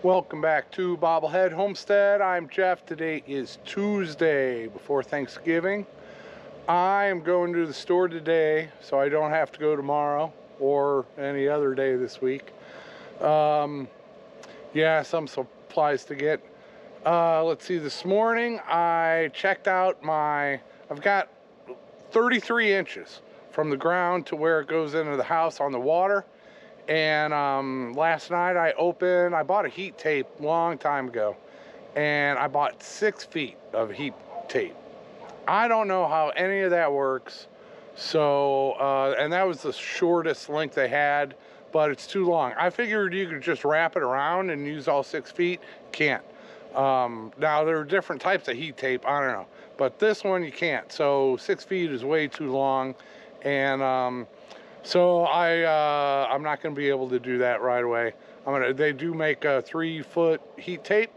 Welcome back to Bobblehead Homestead. I'm Jeff. Today is Tuesday before Thanksgiving. I am going to the store today so I don't have to go tomorrow or any other day this week. Yeah, some supplies to get. Let's see, this morning I checked out I've got 33 inches from the ground to where it goes into the house on the water. And last night I bought a heat tape long time ago, and I bought 6 feet of heat tape. I don't know how any of that works. So, and that was the shortest length they had, but it's too long. I figured you could just wrap it around and use all 6 feet. Can't. Now there are different types of heat tape. I don't know, but this one you can't. So 6 feet is way too long, and so I'm not going to be able to do that right away. They do make a 3-foot heat tape,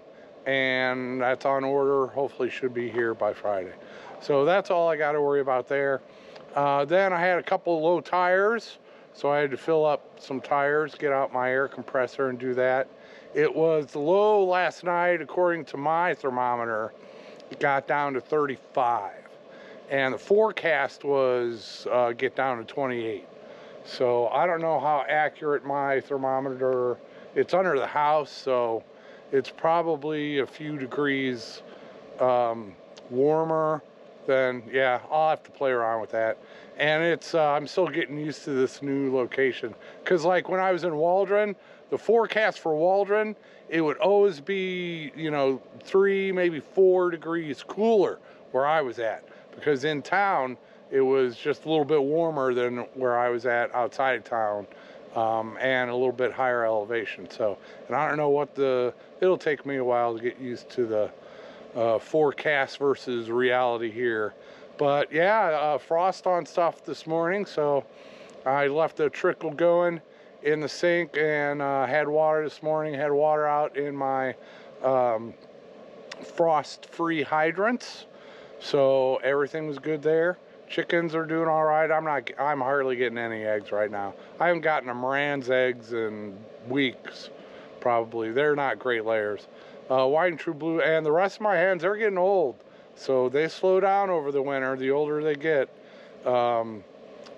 and that's on order. Hopefully should be here by Friday. So that's all I got to worry about there. Then I had a couple of low tires, so I had to fill up some tires, get out my air compressor and do that. It was low last night, according to my thermometer. It got down to 35, and the forecast was get down to 28. So I don't know how accurate my thermometer, it's under the house, so it's probably a few degrees warmer than, yeah, I'll have to play around with that. And it's, I'm still getting used to this new location. Cause like when I was in Waldron, the forecast for Waldron, it would always be, 3, maybe 4 degrees cooler where I was at. Because in town, it was just a little bit warmer than where I was at outside of town, and a little bit higher elevation. So, and I don't know it'll take me a while to get used to the forecast versus reality here. But yeah, frost on stuff this morning. So I left the trickle going in the sink and had water this morning, had water out in my frost-free hydrants. So everything was good there. Chickens are doing all right. I'm hardly getting any eggs right now. I haven't gotten a Errands eggs in weeks, probably. They're not great layers. White and true blue, and the rest of my hens, they're getting old. So they slow down over the winter, the older they get. And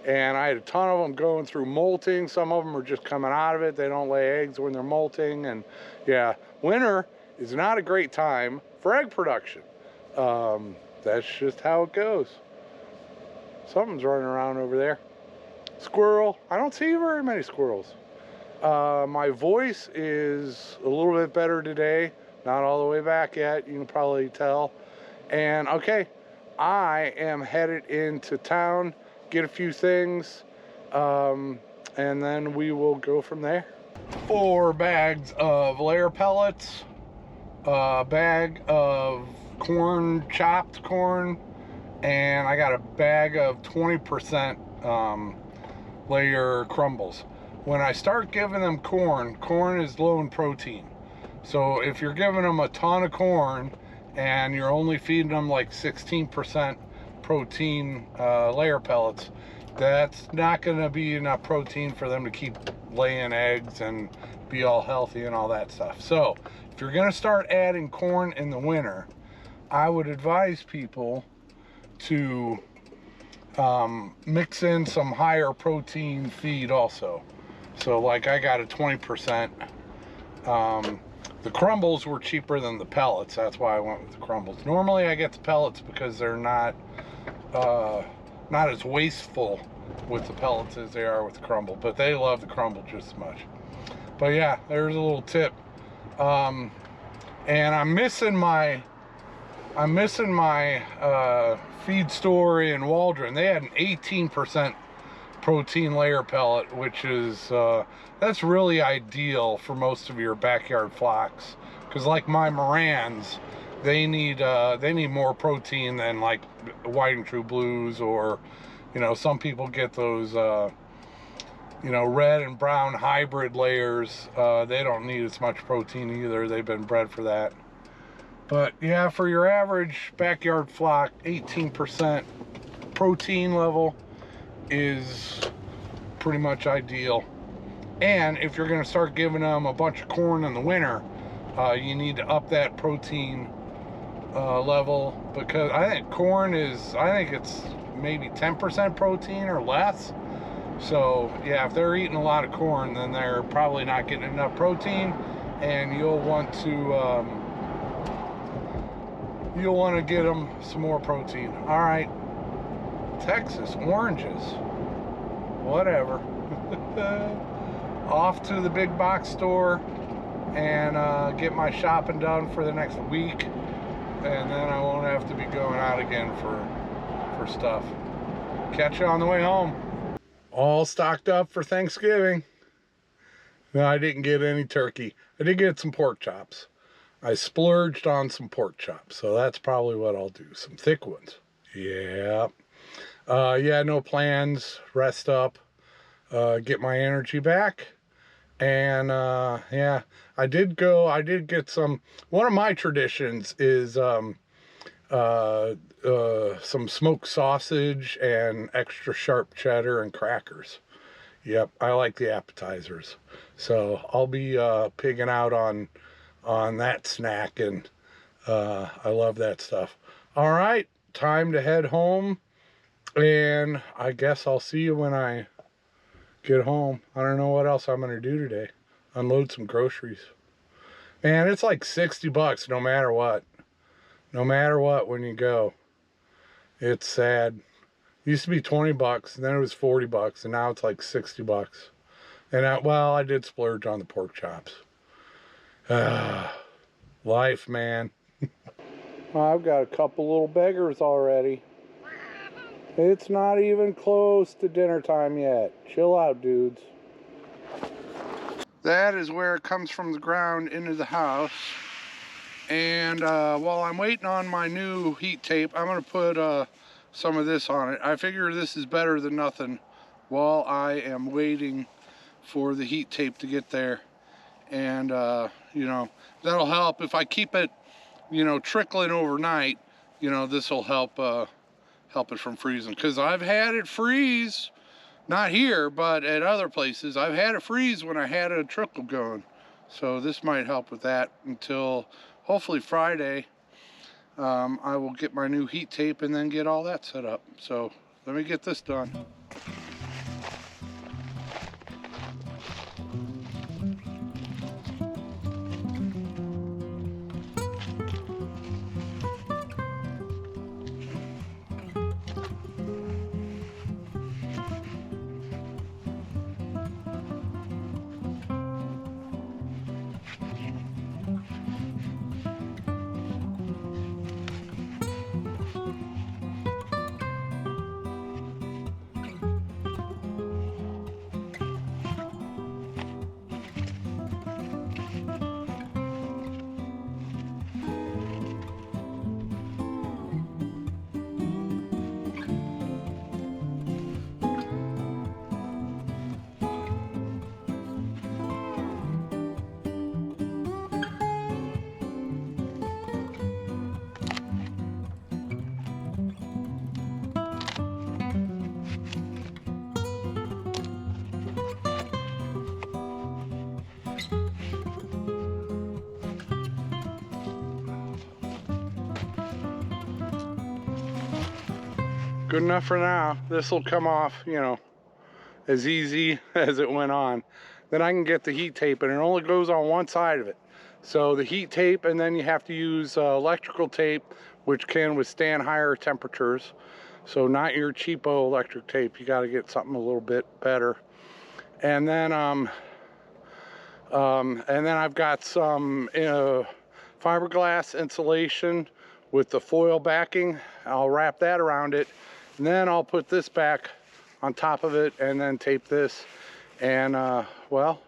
I had a ton of them going through molting. Some of them are just coming out of it. They don't lay eggs when they're molting. And yeah, winter is not a great time for egg production. That's just how it goes. Something's running around over there. Squirrel. I don't see very many squirrels. My voice is a little bit better today. Not all the way back yet. You can probably tell. And okay, I am headed into town, get a few things, and then we will go from there. 4 bags of layer pellets, a bag of corn, chopped corn, and I got a bag of 20% layer crumbles. When I start giving them corn is low in protein. So if you're giving them a ton of corn and you're only feeding them like 16% protein layer pellets, that's not going to be enough protein for them to keep laying eggs and be all healthy and all that stuff. So if you're going to start adding corn in the winter, I would advise people to mix in some higher protein feed also. So like I got a 20%. The crumbles were cheaper than the pellets. That's why I went with the crumbles. Normally I get the pellets because they're not as wasteful with the pellets as they are with the crumble, but they love the crumble just as much. But yeah, there's a little tip. And I'm missing my feed store in Waldron. They had an 18% protein layer pellet, which is that's really ideal for most of your backyard flocks, because like my Errands, they need more protein than like white and true blues, or some people get those red and brown hybrid layers. They don't need as much protein either. They've been bred for that. But yeah, for your average backyard flock, 18% protein level is pretty much ideal. And if you're going to start giving them a bunch of corn in the winter, You need to up that protein level, because I think corn is, I think it's maybe 10% protein or less. So yeah, if they're eating a lot of corn, then they're probably not getting enough protein, and you'll want to get them some more protein. All right, Texas oranges, whatever. Off to the big box store and get my shopping done for the next week, and then I won't have to be going out again for stuff. Catch you on the way home. All stocked up for Thanksgiving. No, I didn't get any turkey. I did get some pork chops. I splurged on some pork chops, so that's probably what I'll do. Some thick ones. Yeah. Yeah, no plans. Rest up. Get my energy back. And yeah, I did get some. One of my traditions is some smoked sausage and extra sharp cheddar and crackers. Yep, I like the appetizers. So I'll be pigging out on that snack, and I love that stuff. All right, time to head home, and I guess I'll see you when I get home. I don't know what else I'm gonna do today. Unload some groceries. Man, it's like $60 no matter what. No matter what, when you go. It's sad. It used to be $20, and then it was $40, and now it's like $60. And I did splurge on the pork chops. Life, man. I've got a couple little beggars already. It's not even close to dinner time yet. Chill out, dudes. That is where it comes from the ground into the house. And while I'm waiting on my new heat tape, I'm going to put some of this on it. I figure this is better than nothing while I am waiting for the heat tape to get there. And, you know, that'll help. If I keep it, you know, trickling overnight, you know, this will help it from freezing. Because I've had it freeze, not here, but at other places. I've had it freeze when I had a trickle going. So this might help with that until hopefully Friday. I will get my new heat tape and then get all that set up. So let me get this done. Good enough for now. This will come off, you know, as easy as it went on. Then I can get the heat tape, and it only goes on one side of it. So the heat tape, and then you have to use electrical tape, which can withstand higher temperatures. So not your cheapo electric tape. You got to get something a little bit better. And then I've got some fiberglass insulation with the foil backing. I'll wrap that around it, and then I'll put this back on top of it and then tape this. And well,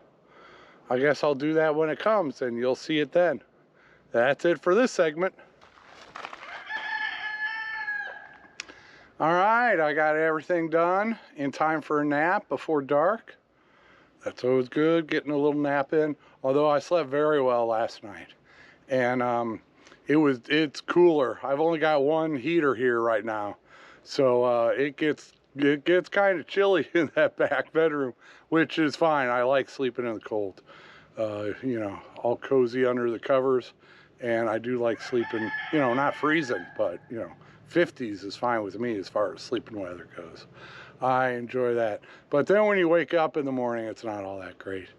I guess I'll do that when it comes, and you'll see it then. That's it for this segment. All right, I got everything done in time for a nap before dark. That's always good, getting a little nap in, although I slept very well last night. And it's cooler. I've only got one heater here right now, so it gets kind of chilly in that back bedroom, which is fine. I like sleeping in the cold. you know, all cozy under the covers. And I do like sleeping, you know, not freezing, but, you know, 50s is fine with me as far as sleeping weather goes. I enjoy that. But then when you wake up in the morning, it's not all that great.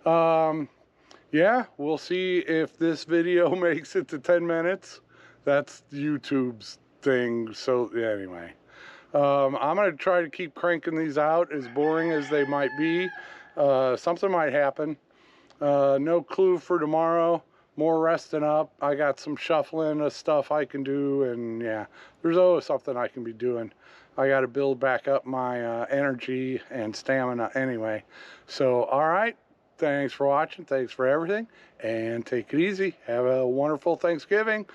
Yeah, we'll see if this video makes it to 10 minutes. That's YouTube's thing. So yeah, anyway, I'm going to try to keep cranking these out, as boring as they might be. Something might happen. No clue for tomorrow. More resting up. I got some shuffling of stuff I can do, and yeah, there's always something I can be doing. I got to build back up my energy and stamina anyway. So, all right. Thanks for watching. Thanks for everything. And take it easy. Have a wonderful Thanksgiving.